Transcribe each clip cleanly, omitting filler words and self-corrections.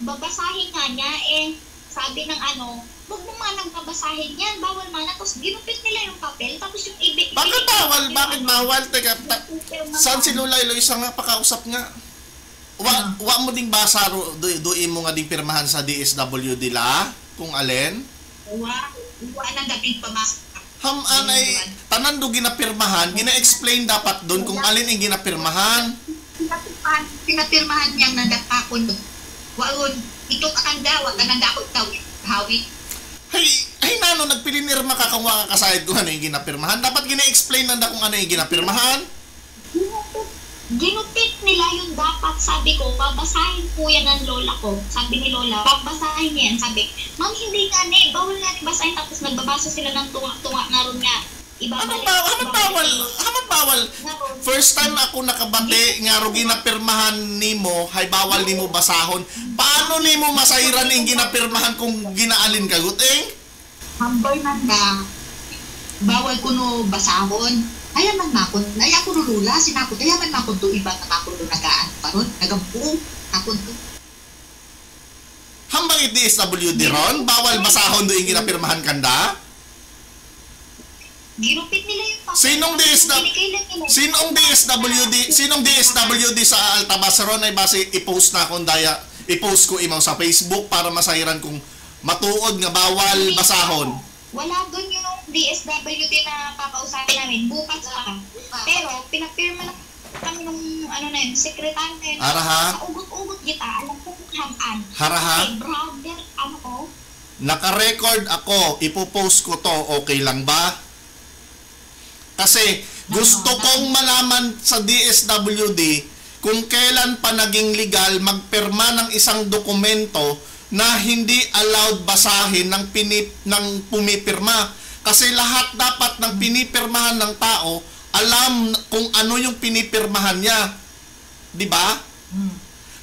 babasahin nga niya, sabi ng huwag mo manang babasahin yan, bawal mana. Tapos ginupit nila yung papel, tapos yung Bakit bawal? Bakit bawal? Teka, saan si Lola Eloisa nga pakausap nga? Wa mo ding basa doon mo nga ding pirmahan sa DSWD la kung alin? Wa nang gabing pamasok. Ay tanan do ginapirmahan, gina-explain dapat doon kung alin ang ginapirmahan. Pinapirmahan niyang nagakakon. Waon, ito kakanda, wa kananda ako daw. Hawi. Ay nano, nagpilinirma ka kung waka kasayad kung ano yung ginapirmahan. Dapat gina-explain nanda kung ano yung ginapirmahan. Ginupit nila yung dapat, sabi ko, babasahin po yan ng lola ko. Sabi ni lola, babasahin niya yan. Sabi, ma'am, hindi nga bawal nga basahin. Tapos nagbabasa sila ng tunga-tunga nga ron nga. Haman bawal. First time ako nakabati nga ro ginapirmahan nimo, hay bawal nimo basahon. Paano nimo masairan ang ginapirmahan kung ginaalin ka guteng? Hamboy man ba? Bawal ko no basahon. Ayaman makon. Ay ako lula sinakot. Ayaman makon to iba na makon do nagaan paron. Nagampu akon to. Hambang DSWD ron, bawal basahon do yung ginapirmahan kanda? Ginupit nila yung papel. Sinong DSWD sa Altabas ron ay base i-post na akong i-post ko imaw sa Facebook para masairan kung matuod nga bawal basahon. Wala doon yung DSWD na kakausapin namin bukas pero pinapirma na kami nung sekretary na yun. Araha? Ugot-ugot kita, alam ko kung hamaan. Haraha? Brother, ko? Naka-record ako, ipopost ko to, okay lang ba? Kasi gusto kong malaman sa DSWD kung kailan pa naging legal magpirma ng isang dokumento na hindi allowed basahin ng pumipirma. Kasi lahat dapat ng pinipirmahan ng tao, alam kung ano yung pinipirmahan niya. Di ba?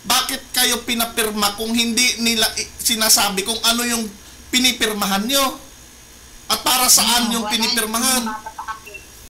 Bakit kayo pinapirma kung hindi nila sinasabi kung ano yung pinipirmahan nyo? At para saan yung pinipirmahan?